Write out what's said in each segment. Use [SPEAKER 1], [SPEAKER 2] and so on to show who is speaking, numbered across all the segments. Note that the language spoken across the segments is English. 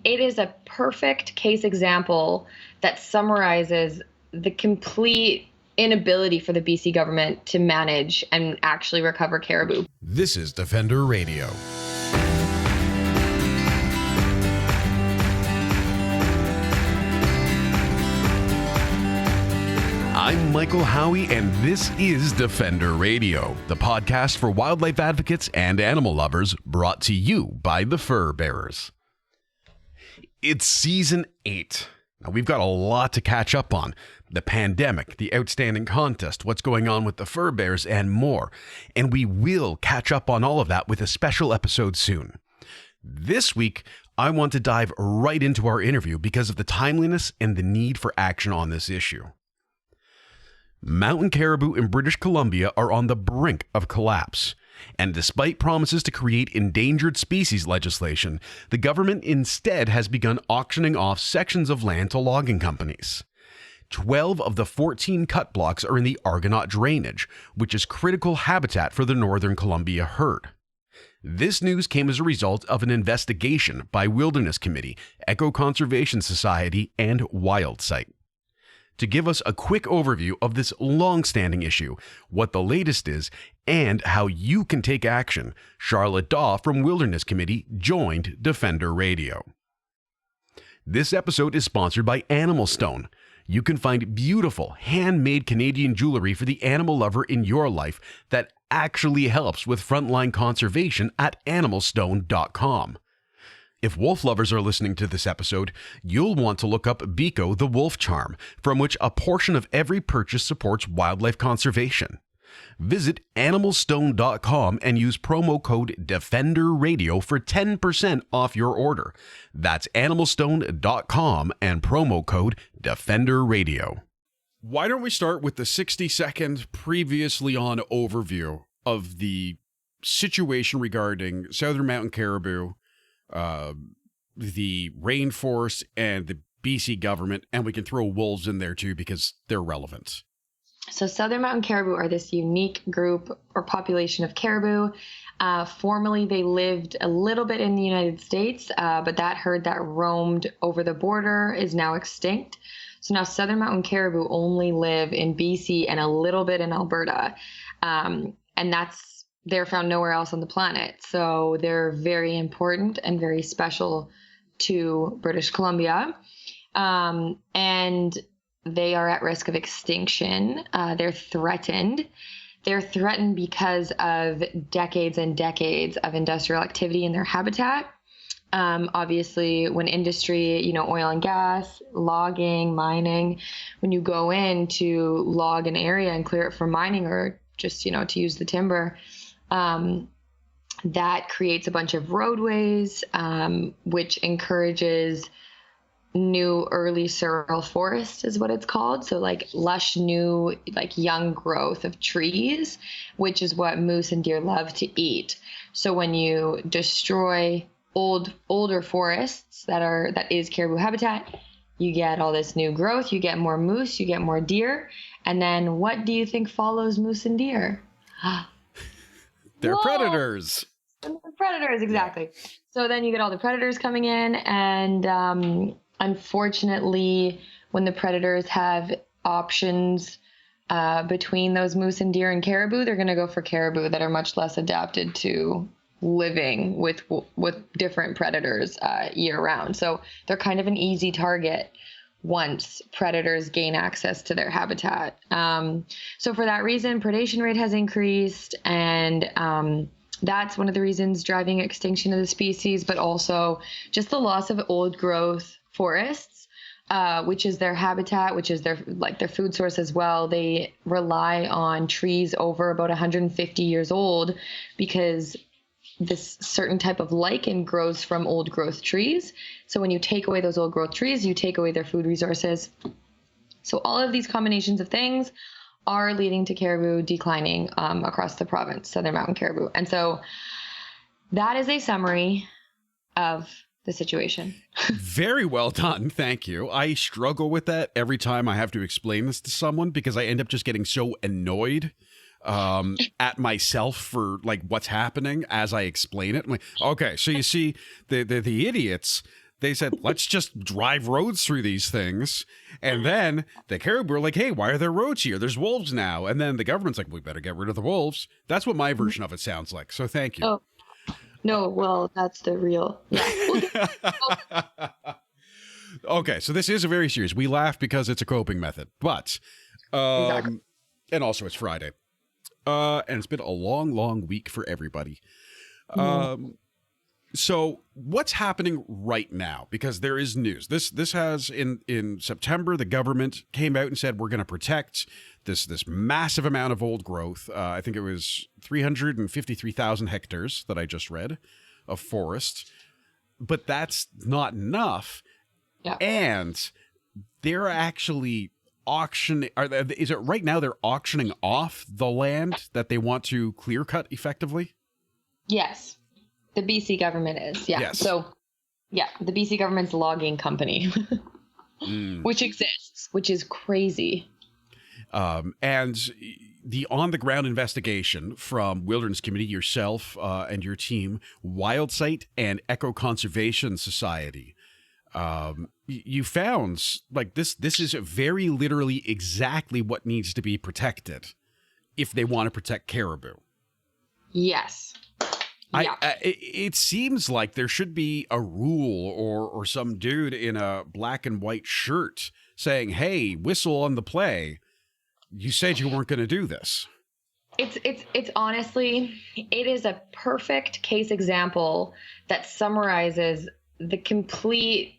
[SPEAKER 1] It is a perfect case example that summarizes the complete inability for the BC government to manage and actually recover caribou.
[SPEAKER 2] This is Defender Radio. I'm Michael Howie, and this is Defender Radio, the podcast for wildlife advocates and animal lovers, brought to you by the Fur Bearers. It's season 8. Now, we've got a lot to catch up on. The pandemic, the outstanding contest, what's going on with the Fur Bears, and more. And we will catch up on all of that with a special episode soon. This week, I want to dive right into our interview because of the timeliness and the need for action on this issue. Mountain caribou in British Columbia are on the brink of collapse. And despite promises to create endangered species legislation, the government instead has begun auctioning off sections of land to logging companies. 12 of the 14 cutblocks are in the Argonaut drainage, which is critical habitat for the Northern Columbia herd. This news came as a result of an investigation by Wilderness Committee, Conservation Society and Wildsight. To give us a quick overview of this long-standing issue, what the latest is, and how you can take action, Charlotte Dawe from Wilderness Committee joined Defender Radio. This episode is sponsored by Animal Stone. You can find beautiful, handmade Canadian jewelry for the animal lover in your life that actually helps with frontline conservation at animalstone.com. If wolf lovers are listening to this episode, you'll want to look up Biko the Wolf Charm, from which a portion of every purchase supports wildlife conservation. Visit animalstone.com and use promo code DEFENDERRADIO for 10% off your order. That's animalstone.com and promo code DEFENDERRADIO. Why don't we start with the 60-second previously on overview of the situation regarding southern mountain caribou, the rainforest, and the BC government, and we can throw wolves in there too because they're relevant.
[SPEAKER 1] So southern mountain caribou are this unique group or population of caribou. Formerly, they lived a little bit in the United States, but that herd that roamed over the border is now extinct. So now southern mountain caribou only live in BC and a little bit in Alberta. And they're found nowhere else on the planet. So they're very important and very special to British Columbia. And they are at risk of extinction. They're threatened. They're threatened because of decades and decades of industrial activity in their habitat. Obviously, when industry, oil and gas, logging, mining, when you go in to log an area and clear it for mining or just, to use the timber, that creates a bunch of roadways, which encourages new early seral forest is what it's called. So like lush, new, like young growth of trees, which is what moose and deer love to eat. So when you destroy older forests that is caribou habitat, you get all this new growth, you get more moose, you get more deer. And then what do you think follows moose and deer?
[SPEAKER 2] They're predators.
[SPEAKER 1] Predators, exactly. So then you get all the predators coming in, and unfortunately, when the predators have options between those moose and deer and caribou, they're going to go for caribou that are much less adapted to living with different predators year round. So they're kind of an easy target once predators gain access to their habitat. So for that reason, predation rate has increased, and that's one of the reasons driving extinction of the species, but also just the loss of old growth forests, which is their habitat, which is their food source as well. They rely on trees over about 150 years old because this certain type of lichen grows from old growth trees. So when you take away those old growth trees, you take away their food resources. So all of these combinations of things are leading to caribou declining across the province, southern mountain caribou. And so that is a summary of the situation.
[SPEAKER 2] Very well done. Thank you. I struggle with that every time I have to explain this to someone because I end up just getting so annoyed at myself for like what's happening as I explain it. I'm like, okay, so you see the idiots They said, let's just drive roads through these things. And then the caribou were like, hey, why are there roads here? There's wolves now. And then the government's like, we better get rid of the wolves. That's what my version of it sounds like. So thank you.
[SPEAKER 1] Oh, no, well, that's the real. Yeah.
[SPEAKER 2] Okay, so this is a very serious. We laugh because it's a coping method. But,
[SPEAKER 1] Exactly.
[SPEAKER 2] and also it's Friday. And it's been a long, long week for everybody. So what's happening right now? Because there is news. This has in September, the government came out and said we're going to protect this massive amount of old growth. I think it was 353,000 hectares that I just read of forest, but that's not enough.
[SPEAKER 1] Yeah.
[SPEAKER 2] And they're actually auctioning. Is it right now? They're auctioning off the land that they want to clear cut effectively.
[SPEAKER 1] Yes. The BC government is, yeah.
[SPEAKER 2] Yes.
[SPEAKER 1] So, yeah, the BC government's logging company, which exists, which is crazy.
[SPEAKER 2] And the on-the-ground investigation from Wilderness Committee, yourself and your team, Wildsight and Conservation Society, you found like this is very literally exactly what needs to be protected if they want to protect caribou.
[SPEAKER 1] Yes. Yeah.
[SPEAKER 2] It seems like there should be a rule or some dude in a black and white shirt saying, hey, whistle on the play. You said you weren't going to do this.
[SPEAKER 1] It's honestly, it is a perfect case example that summarizes the complete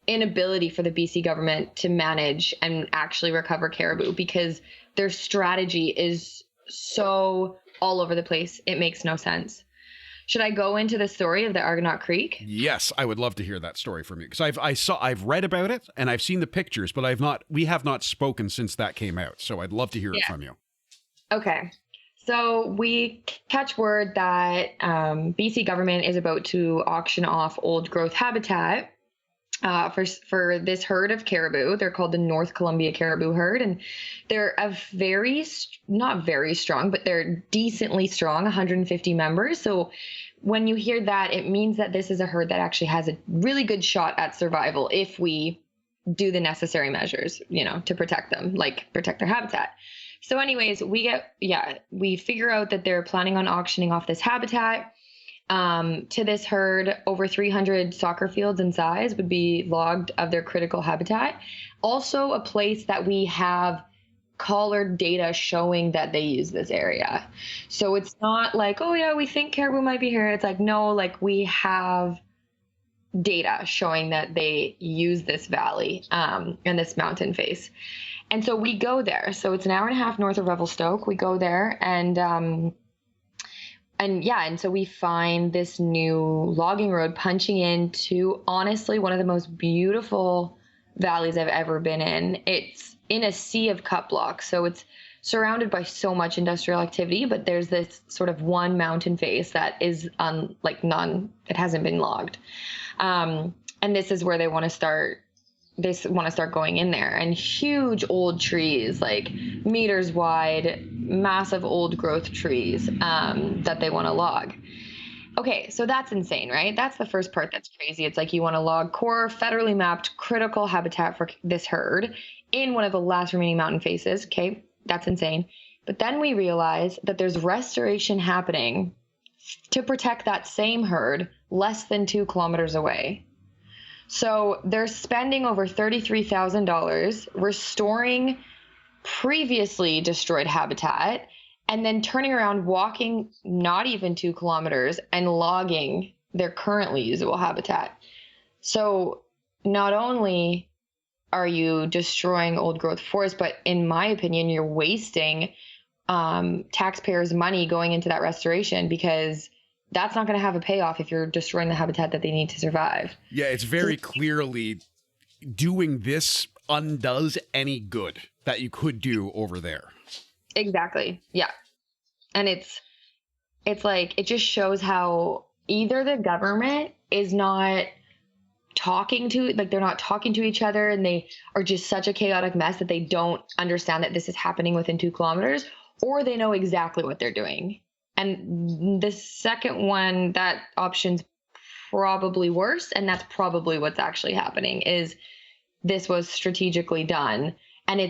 [SPEAKER 1] inability for the BC government to manage and actually recover caribou, because their strategy is so all over the place. It makes no sense. Should I go into the story of the Argonaut Creek?
[SPEAKER 2] Yes, I would love to hear that story from you, because I've read about it and I've seen the pictures, but we have not spoken since that came out. So I'd love to hear it from you. Okay.
[SPEAKER 1] So we catch word that BC government is about to auction off old growth habitat for this herd of caribou. They're called the North Columbia caribou herd, and they're not very strong, but they're decently strong, 150 members. So when you hear that, it means that this is a herd that actually has a really good shot at survival if we do the necessary measures, to protect them, like protect their habitat. So anyways, we figure out that they're planning on auctioning off this habitat. To this herd, over 300 soccer fields in size would be logged of their critical habitat. Also a place that we have collared data showing that they use this area. So it's not like, oh yeah, we think caribou might be here. It's like, no, like we have data showing that they use this valley and this mountain face. And so we go there. So it's an hour and a half north of Revelstoke. We go there and so we find this new logging road punching into, honestly, one of the most beautiful valleys I've ever been in. It's in a sea of cutblocks. So it's surrounded by so much industrial activity, but there's this sort of one mountain face that is it hasn't been logged. And this is where they want to start going in there, and huge old trees, like meters wide, massive old growth trees that they want to log. Okay, so that's insane, right? That's the first part that's crazy. It's like you want to log core, federally mapped, critical habitat for this herd in one of the last remaining mountain faces. Okay, that's insane. But then we realize that there's restoration happening to protect that same herd less than 2 kilometers away. So they're spending over $33,000 restoring previously destroyed habitat, and then turning around, walking not even 2 kilometers and logging their currently usable habitat. So not only are you destroying old growth forest, but in my opinion, you're wasting taxpayers' money going into that restoration, because that's not going to have a payoff if you're destroying the habitat that they need to survive.
[SPEAKER 2] Yeah, it's very clearly doing this undoes any good that you could do over there.
[SPEAKER 1] Exactly. Yeah. And it's like, it just shows how either the government is not they're not talking to each other, and they are just such a chaotic mess that they don't understand that this is happening within 2 kilometers, or they know exactly what they're doing. And the second one, that option's probably worse. And that's probably what's actually happening is this was strategically done. And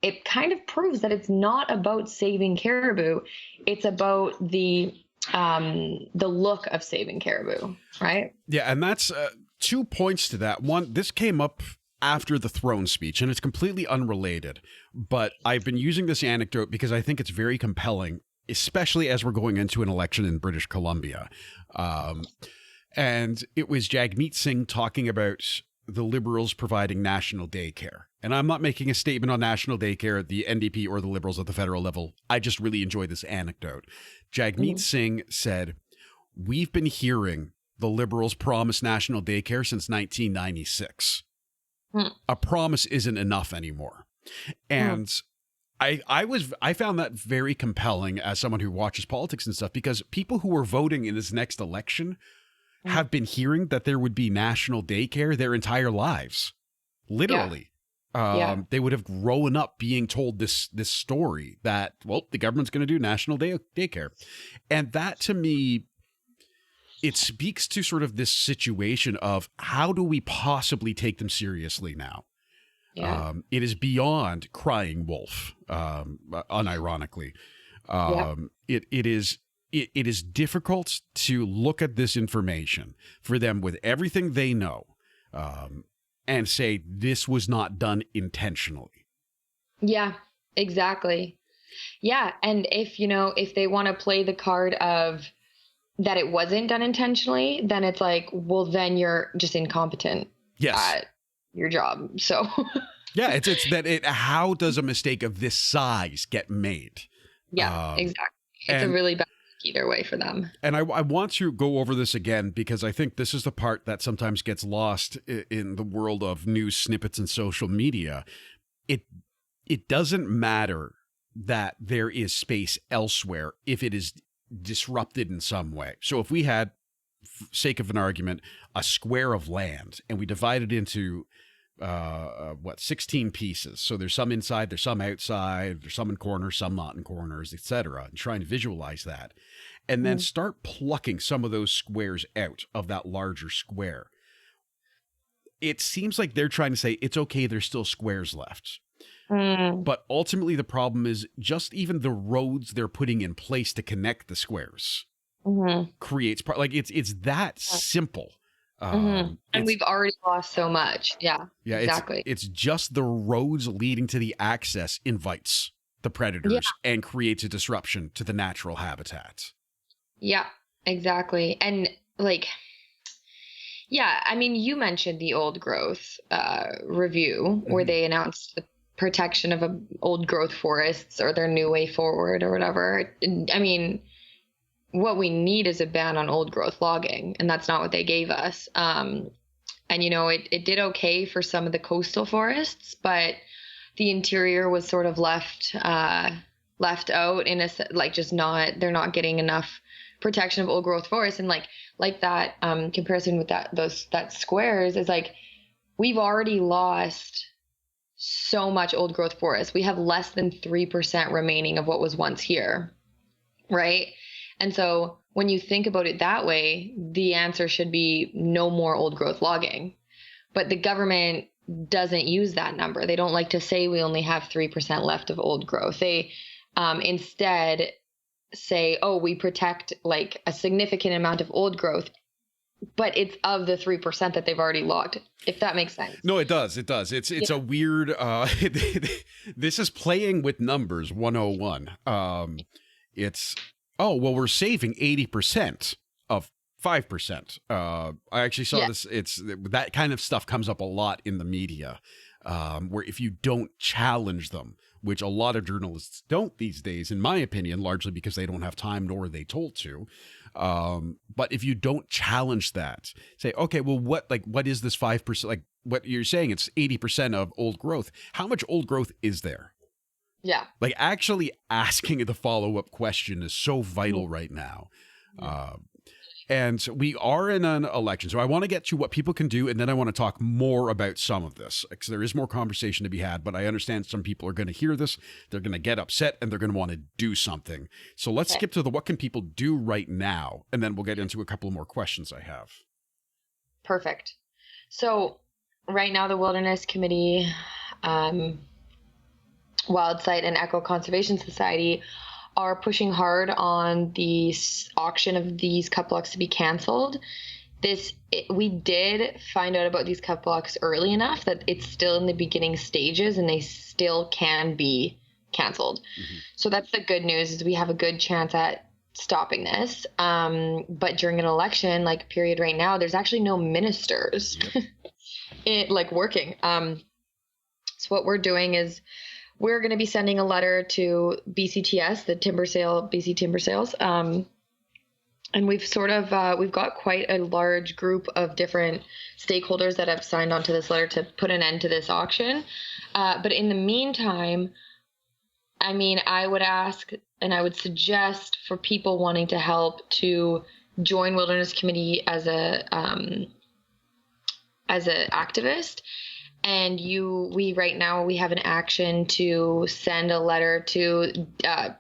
[SPEAKER 1] it kind of proves that it's not about saving caribou. It's about the look of saving caribou, right?
[SPEAKER 2] Yeah, and that's 2 points to that. One, this came up after the throne speech, and it's completely unrelated. But I've been using this anecdote because I think it's very compelling, especially as we're going into an election in British Columbia. And it was Jagmeet Singh talking about the Liberals providing national daycare. And I'm not making a statement on national daycare, the NDP or the Liberals at the federal level. I just really enjoy this anecdote. Jagmeet Singh said, "We've been hearing the Liberals promise national daycare since 1996. A promise isn't enough anymore." And I found that very compelling as someone who watches politics and stuff, because people who were voting in this next election have been hearing that there would be national daycare their entire lives. Literally. They would have grown up being told this story that, well, the government's going to do national daycare. And that, to me, it speaks to sort of this situation of how do we possibly take them seriously now?
[SPEAKER 1] Yeah.
[SPEAKER 2] It is beyond crying wolf, unironically. It is difficult to look at this information for them with everything they know and say this was not done intentionally.
[SPEAKER 1] Yeah, exactly. Yeah. And if they want to play the card of that it wasn't done intentionally, then it's like, well, then you're just incompetent at your job. So
[SPEAKER 2] yeah, it's that how does a mistake of this size get made?
[SPEAKER 1] Yeah, exactly. It's a really bad either way for them. And
[SPEAKER 2] I want to go over this again because I think this is the part that sometimes gets lost in the world of news snippets and social media. It doesn't matter that there is space elsewhere if it is disrupted in some way. So if we had, for sake of an argument, a square of land and we divide it into 16 pieces. So there's some inside, there's some outside, there's some in corners, some not in corners, etc. And trying to visualize that. And then start plucking some of those squares out of that larger square. It seems like they're trying to say, it's okay, there's still squares left. But ultimately the problem is just even the roads they're putting in place to connect the squares creates, like it's that simple.
[SPEAKER 1] And we've already lost so much. Yeah, exactly.
[SPEAKER 2] It's just the roads leading to the access invites the predators and creates a disruption to the natural habitat.
[SPEAKER 1] Yeah, exactly. And I mean, you mentioned the old growth review where they announced the protection of old growth forests or their new way forward or whatever. I mean, what we need is a ban on old growth logging, and that's not what they gave us. And it did okay for some of the coastal forests, but the interior was sort of left out in they're not getting enough protection of old growth forests. And like that comparison with that squares is like, we've already lost so much old growth forest. We have less than 3% remaining of what was once here, right? And so when you think about it that way, the answer should be no more old growth logging. But the government doesn't use that number. They don't like to say we only have 3% left of old growth. They instead say, oh, we protect like a significant amount of old growth, but it's of the 3% that they've already logged, if that makes sense.
[SPEAKER 2] No, it does. It does. It's a weird, this is playing with numbers 101. Oh, well, we're saving 80% of 5%. I actually saw this. That kind of stuff comes up a lot in the media, where if you don't challenge them, which a lot of journalists don't these days, in my opinion, largely because they don't have time nor are they told to. But if you don't challenge that, say, okay, well, what is this 5%? Like what you're saying, it's 80% of old growth. How much old growth is there?
[SPEAKER 1] Yeah.
[SPEAKER 2] Like actually asking the follow-up question is so vital right now. And we are in an election. So I want to get to what people can do, and then I want to talk more about some of this, because there is more conversation to be had, but I understand some people are going to hear this, they're going to get upset, and they're going to want to do something. So let's skip to the what can people do right now, and then we'll get into a couple more questions I have.
[SPEAKER 1] Perfect. So right now, the Wilderness Committee, Wildsight, and Eco Conservation Society are pushing hard on the auction of these cutblocks to be canceled. We did find out about these cutblocks early enough that it's still in the beginning stages and they still can be canceled. Mm-hmm. So that's the good news, is we have a good chance at stopping this. But during an election like period right now, there's actually no ministers working. So what we're doing is we're going to be sending a letter to BCTS, the BC Timber Sales. And we've we've got quite a large group of different stakeholders that have signed onto this letter to put an end to this auction. But in the meantime, I mean, I would ask and I would suggest for people wanting to help to join Wilderness Committee as an activist. And right now we have an action to send a letter to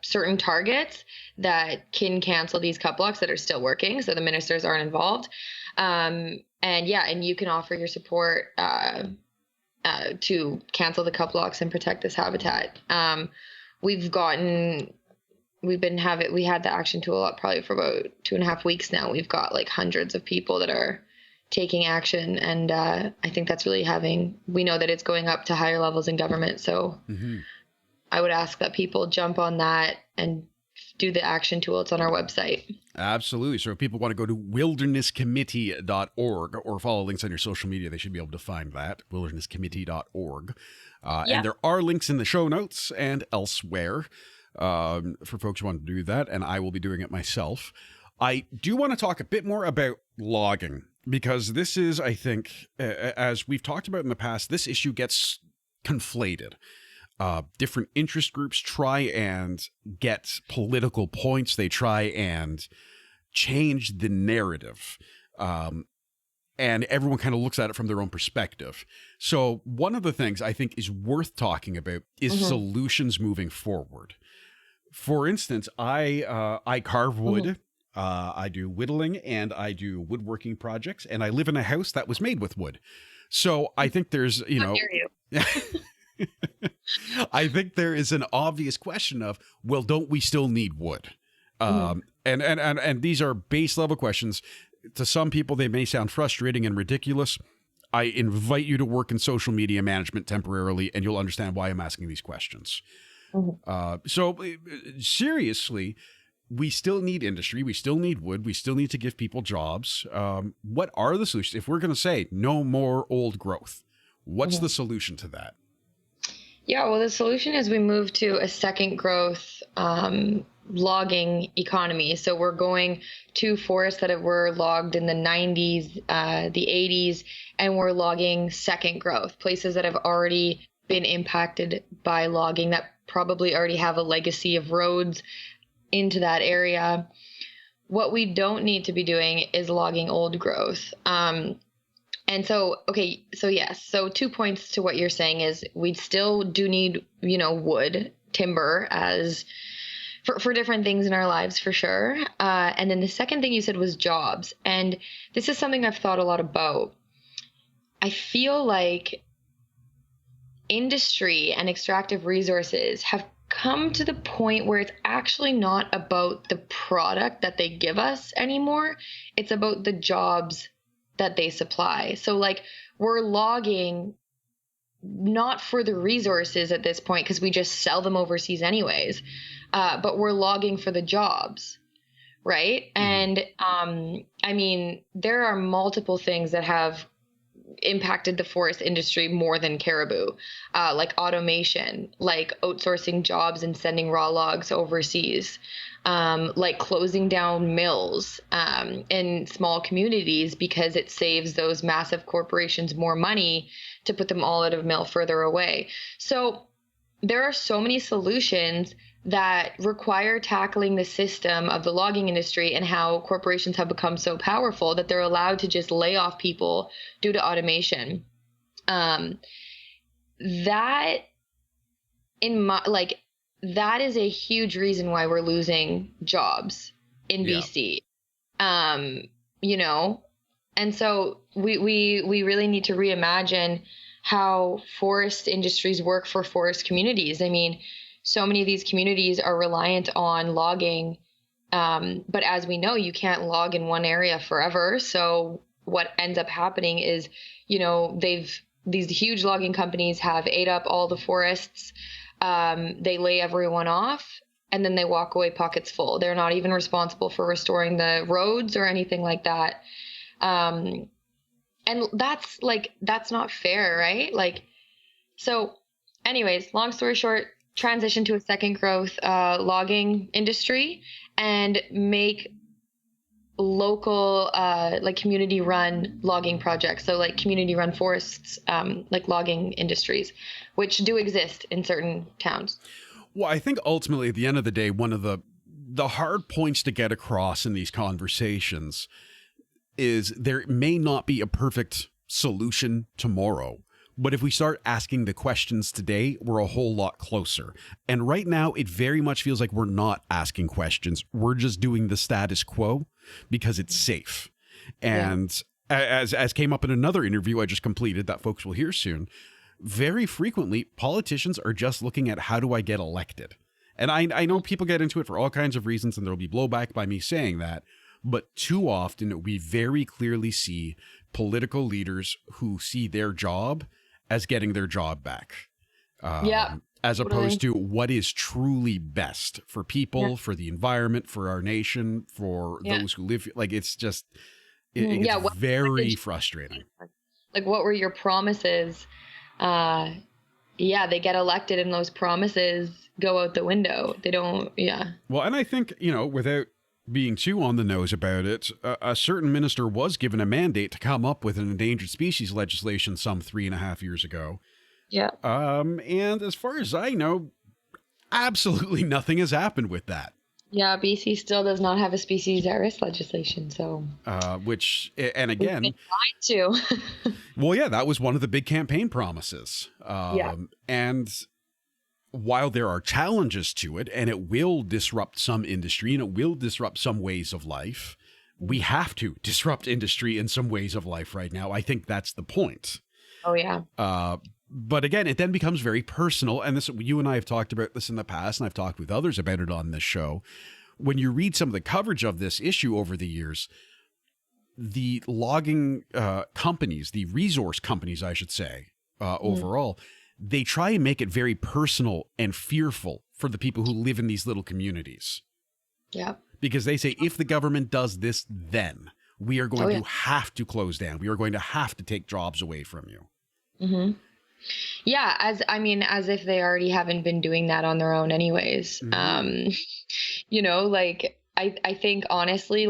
[SPEAKER 1] certain targets that can cancel these cutblocks that are still working, so the ministers aren't involved. And you can offer your support to cancel the cutblocks and protect this habitat. We had the action tool up probably for about 2.5 weeks now. We've got like hundreds of people that are taking action, and I think that's really we know that it's going up to higher levels in government. So mm-hmm. I would ask that people jump on that and do the action tool. It's on our website.
[SPEAKER 2] Absolutely. So if people want to go to wildernesscommittee.org or follow links on your social media, they should be able to find that, wildernesscommittee.org. And there are links in the show notes and elsewhere for folks who want to do that, and I will be doing it myself. I do want to talk a bit more about logging, because this is, I think, as we've talked about in the past, this issue gets conflated. Different interest groups try and get political points. They try and change the narrative. And everyone kind of looks at it from their own perspective. So one of the things I think is worth talking about is mm-hmm. solutions moving forward. For instance, I carve wood. Mm-hmm. I do whittling and I do woodworking projects, and I live in a house that was made with wood. So I think there's, I think there is an obvious question of, well, don't we still need wood? Mm-hmm. And these are base level questions. To some people, they may sound frustrating and ridiculous. I invite you to work in social media management temporarily, and you'll understand why I'm asking these questions. Mm-hmm. So seriously, we still need industry. We still need wood. We still need to give people jobs. What are the solutions? If we're going to say no more old growth, what's mm-hmm. the solution to that?
[SPEAKER 1] Yeah, well, the solution is we move to a second growth logging economy. So we're going to forests that were logged in the 90s, the 80s, and we're logging second growth, places that have already been impacted by logging, that probably already have a legacy of roads into that area. What we don't need to be doing is logging old growth. And so, okay, so yes, so 2 points to what you're saying is we still do need, wood, timber as for different things in our lives, for sure. And then the second thing you said was jobs. And this is something I've thought a lot about. I feel like industry and extractive resources have come to the point where it's actually not about the product that they give us anymore. It's about the jobs that they supply. So we're logging not for the resources at this point, because we just sell them overseas anyways, but we're logging for the jobs, right? And I mean, there are multiple things that have impacted the forest industry more than caribou, like automation, like outsourcing jobs and sending raw logs overseas, like closing down mills in small communities because it saves those massive corporations more money to put them all at a mill further away. So there are so many solutions that require tackling the system of the logging industry and how corporations have become so powerful that they're allowed to just lay off people due to automation. That is a huge reason why we're losing jobs in BC. And so we really need to reimagine how forest industries work for forest communities. I mean, so many of these communities are reliant on logging. But as we know, you can't log in one area forever. So what ends up happening is, these huge logging companies have ate up all the forests. They lay everyone off and then they walk away pockets full. They're not even responsible for restoring the roads or anything like that. And that's not fair, right? So anyways, long story short, transition to a second growth logging industry and make local community run logging projects. So community run forests, logging industries, which do exist in certain towns.
[SPEAKER 2] Well, I think ultimately at the end of the day, one of the hard points to get across in these conversations is there may not be a perfect solution tomorrow. But if we start asking the questions today, we're a whole lot closer. And right now, it very much feels like we're not asking questions. We're just doing the status quo because it's safe. And as came up in another interview I just completed that folks will hear soon, very frequently, politicians are just looking at how do I get elected? And I know people get into it for all kinds of reasons, and there'll be blowback by me saying that. But too often, we very clearly see political leaders who see their job as getting their job back. As opposed to what is truly best for people, for the environment, for our nation, for those who live. It's just, it's very frustrating.
[SPEAKER 1] What were your promises? They get elected and those promises go out the window. They don't,
[SPEAKER 2] Well, and I think, without being too on the nose about it, a certain minister was given a mandate to come up with an endangered species legislation some 3.5 years ago.
[SPEAKER 1] Yeah.
[SPEAKER 2] And as far as I know, absolutely nothing has happened with that.
[SPEAKER 1] Yeah, BC still does not have a species at risk legislation, so.
[SPEAKER 2] Which, and again.
[SPEAKER 1] We've been trying to.
[SPEAKER 2] Well, yeah, that was one of the big campaign promises. And while there are challenges to it, and it will disrupt some industry and it will disrupt some ways of life, we have to disrupt industry in some ways of life right now. I think that's the point.
[SPEAKER 1] Oh, yeah.
[SPEAKER 2] But again, it then becomes very personal. And this, you and I have talked about this in the past, and I've talked with others about it on this show. When you read some of the coverage of this issue over the years, the logging companies, the resource companies, I should say, overall, they try and make it very personal and fearful for the people who live in these little communities.
[SPEAKER 1] Yeah. Because
[SPEAKER 2] they say, if the government does this, then we are going to have to close down. We are going to have to take jobs away from you.
[SPEAKER 1] Mm-hmm. Yeah. As if they already haven't been doing that on their own anyways. Mm-hmm. I think honestly,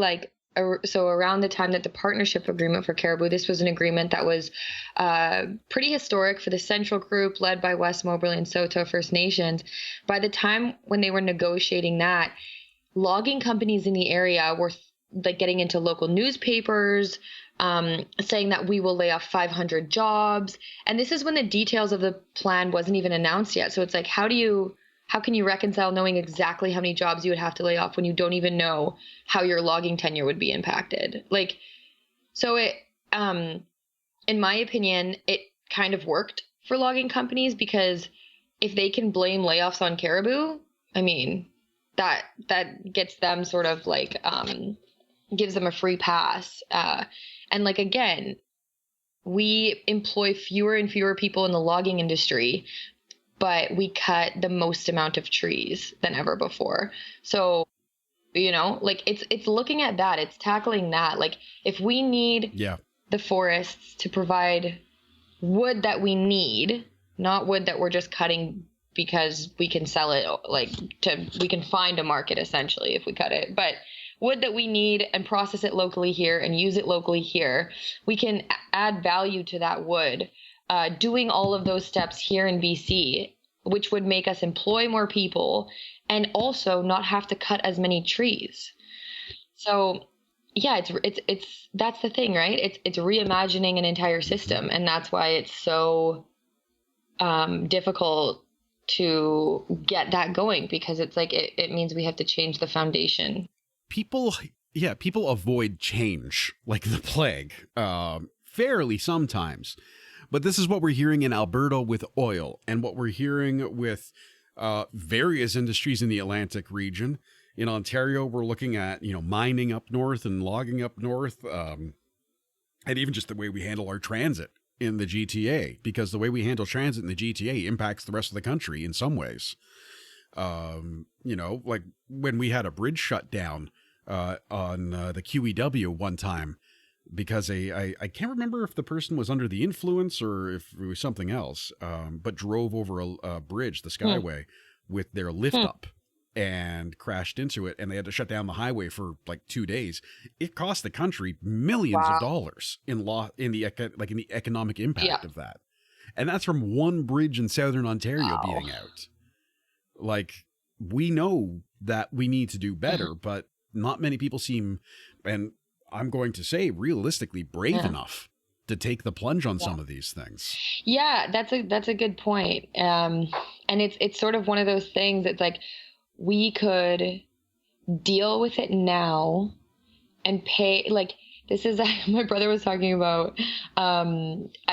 [SPEAKER 1] so around the time that the partnership agreement for Caribou, this was an agreement that was pretty historic for the Central Group led by West Moberly and Saulteaux First Nations. By the time when they were negotiating that, logging companies in the area were getting into local newspapers, saying that we will lay off 500 jobs. And this is when the details of the plan wasn't even announced yet. So it's how can you reconcile knowing exactly how many jobs you would have to lay off when you don't even know how your logging tenure would be impacted? So it, in my opinion, it kind of worked for logging companies, because if they can blame layoffs on Caribou, that gets them sort of gives them a free pass. And again, we employ fewer and fewer people in the logging industry, but we cut the most amount of trees than ever before. So, it's looking at that. It's tackling that. If we need the forests to provide wood that we need, not wood that we're just cutting because we can sell it, we can find a market essentially if we cut it, but wood that we need and process it locally here and use it locally here, we can add value to that wood. Doing all of those steps here in BC, which would make us employ more people and also not have to cut as many trees. So yeah, it's that's the thing, right? It's reimagining an entire system, and that's why it's so difficult to get that going, because it's it means we have to change the foundation.
[SPEAKER 2] People people avoid change like the plague, fairly sometimes. But this is what we're hearing in Alberta with oil, and what we're hearing with various industries in the Atlantic region. In Ontario, we're looking at, mining up north and logging up north, and even just the way we handle our transit in the GTA, because the way we handle transit in the GTA impacts the rest of the country in some ways. Like when we had a bridge shut down on the QEW one time, because I can't remember if the person was under the influence or if it was something else, but drove over a bridge, the Skyway, with their lift up and crashed into it, and they had to shut down the highway for like 2 days. It cost the country millions of dollars in the economic impact of that. And that's from one bridge in southern Ontario being out. Like, we know that we need to do better, but not many people seem, and I'm going to say realistically, brave enough to take the plunge on some of these things.
[SPEAKER 1] Yeah, that's a good point. And it's sort of one of those things that's like, we could deal with it now and pay, like, this is, my brother was talking about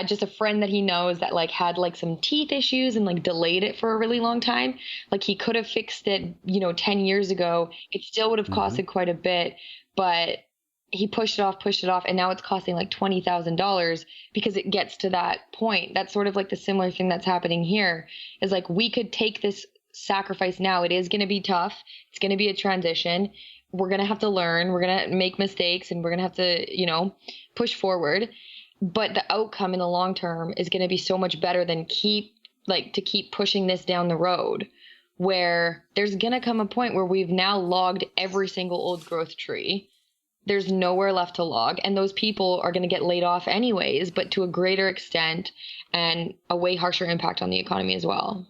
[SPEAKER 1] just a friend that he knows that like had like some teeth issues and like delayed it for a really long time. Like he could have fixed it, 10 years ago. It still would have costed quite a bit, but he pushed it off. And now it's costing like $20,000 because it gets to that point. That's sort of like the similar thing that's happening here is like, we could take this sacrifice now. It is going to be tough. It's going to be a transition. We're going to have to learn. We're going to make mistakes, and we're going to have to, push forward. But the outcome in the long term is going to be so much better than keep pushing this down the road, where there's going to come a point where we've now logged every single old growth tree. There's nowhere left to log, and those people are going to get laid off anyways, but to a greater extent and a way harsher impact on the economy as well.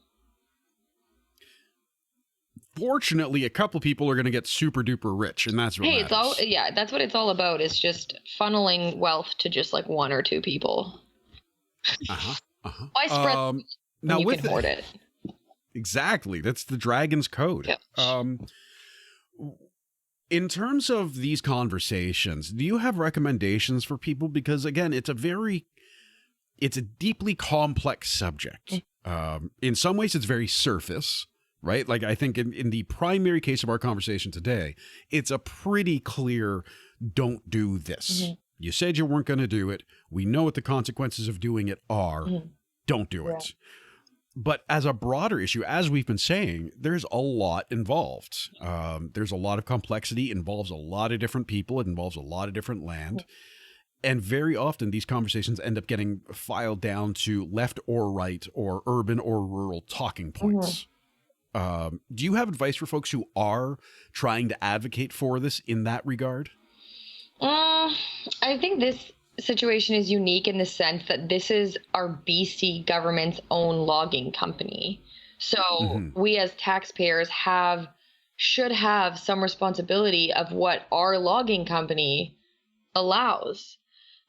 [SPEAKER 2] Fortunately, a couple people are going to get super duper rich, and that's what matters.
[SPEAKER 1] That's what it's all about, is just funneling wealth to just like one or two people. Why spread
[SPEAKER 2] now
[SPEAKER 1] you
[SPEAKER 2] with
[SPEAKER 1] can hoard it?
[SPEAKER 2] Exactly. That's the dragon's code. Yep. In terms of these conversations, do you have recommendations for people? Because again, it's a deeply complex subject. In some ways, it's very surface. Right? Like, I think in the primary case of our conversation today, it's a pretty clear, don't do this. You said you weren't going to do it. We know what the consequences of doing it are. Don't do it. But as a broader issue, as we've been saying, there's a lot involved. There's a lot of complexity, involves a lot of different people. It involves a lot of different land. And very often these conversations end up getting filed down to left or right or urban or rural talking points. Do you have advice for folks who are trying to advocate for this in that regard?
[SPEAKER 1] I think this situation is unique in the sense that this is our BC government's own logging company. So we as taxpayers should have some responsibility of what our logging company allows.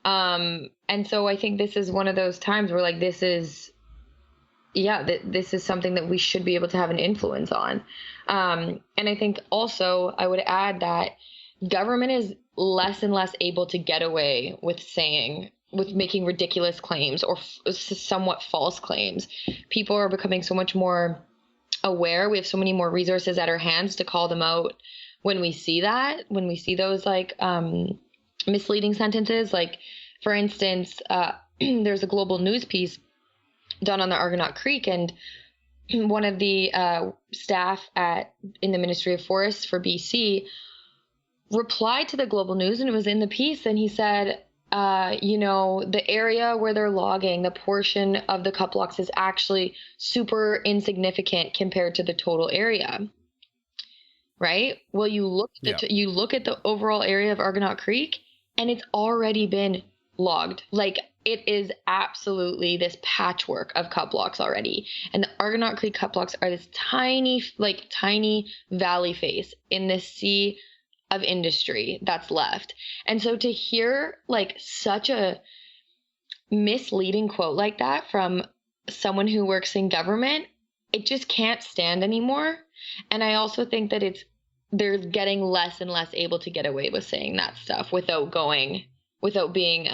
[SPEAKER 1] And so I think this is one of those times where like, this is something that we should be able to have an influence on. And I think also I would add that government is less and less able to get away with making ridiculous claims or somewhat false claims. People are becoming so much more aware. We have so many more resources at our hands to call them out when we see those like misleading sentences. Like, for instance, there's a global news piece done on the Argonaut Creek, and one of the staff in the Ministry of Forests for BC replied to the global news, and it was in the piece, and he said, the area where they're logging, the portion of the cutblocks is actually super insignificant compared to the total area. Right? Well, you look at the overall area of Argonaut Creek, and it's already been logged. Like, it is absolutely this patchwork of cutblocks already. And the Argonaut Creek cutblocks are this tiny valley face in this sea of industry that's left. And so to hear like such a misleading quote like that from someone who works in government, it just can't stand anymore. And I also think that it's they're getting less and less able to get away with saying that stuff without being,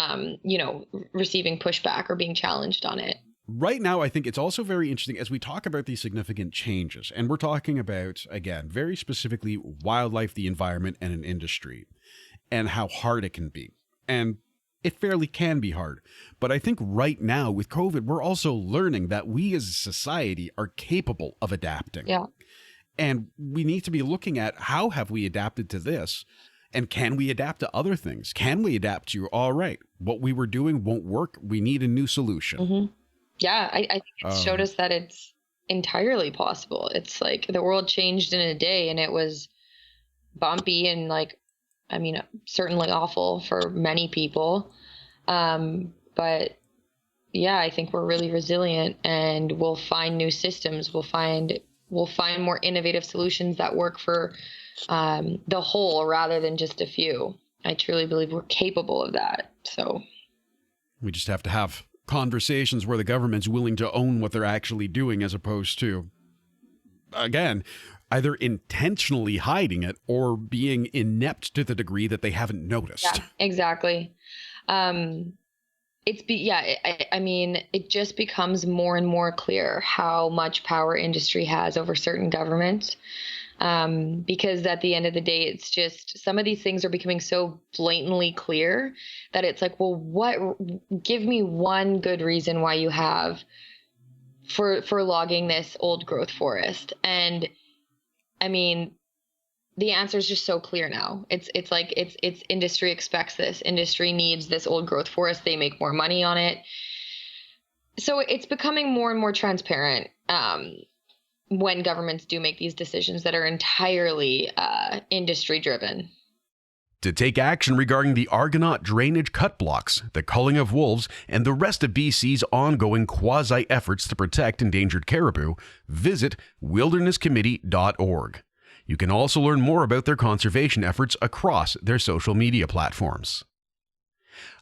[SPEAKER 1] receiving pushback or being challenged on it.
[SPEAKER 2] Right now, I think it's also very interesting as we talk about these significant changes, and we're talking about, again, very specifically wildlife, the environment, and an industry, and how hard it can be. And it fairly can be hard. But I think right now with COVID, we're also learning that we as a society are capable of adapting.
[SPEAKER 1] Yeah.
[SPEAKER 2] And we need to be looking at how have we adapted to this? And can we adapt to other things? Can we adapt to, all right, what we were doing won't work. We need a new solution.
[SPEAKER 1] Mm-hmm. Yeah, I think it showed us that it's entirely possible. It's like the world changed in a day, and it was bumpy and certainly awful for many people. But yeah, I think we're really resilient, and we'll find new systems. We'll find more innovative solutions that work for the whole rather than just a few. I truly believe we're capable of that. So
[SPEAKER 2] we just have to have conversations where the government's willing to own what they're actually doing, as opposed to, again, either intentionally hiding it or being inept to the degree that they haven't noticed.
[SPEAKER 1] Yeah, exactly. It just becomes more and more clear how much power industry has over certain governments. Because at the end of the day, it's just some of these things are becoming so blatantly clear that it's like, well, give me one good reason why you have for logging this old growth forest. And I mean, the answer is just so clear now. It's industry expects this. Industry needs this old growth forest. They make more money on it. So it's becoming more and more transparent. When governments do make these decisions that are entirely industry driven.
[SPEAKER 2] To take action regarding the Argonaut drainage cutblocks, the culling of wolves, and the rest of BC's ongoing quasi-efforts to protect endangered caribou, visit wildernesscommittee.org. You can also learn more about their conservation efforts across their social media platforms.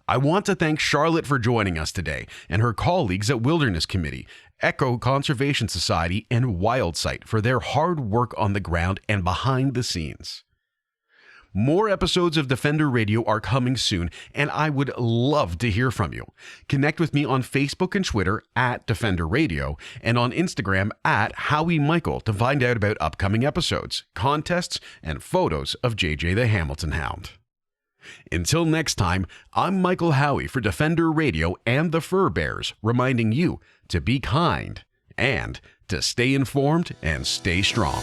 [SPEAKER 2] I want to thank Charlotte for joining us today and her colleagues at Wilderness Committee, Echo Conservation Society, and Wildsight for their hard work on the ground and behind the scenes. More episodes of Defender Radio are coming soon, and I would love to hear from you. Connect with me on Facebook and Twitter at Defender Radio and on Instagram at Howie Michael to find out about upcoming episodes, contests, and photos of JJ the Hamilton Hound. Until next time, I'm Michael Howie for Defender Radio and the Fur Bears, reminding you to be kind and to stay informed and stay strong.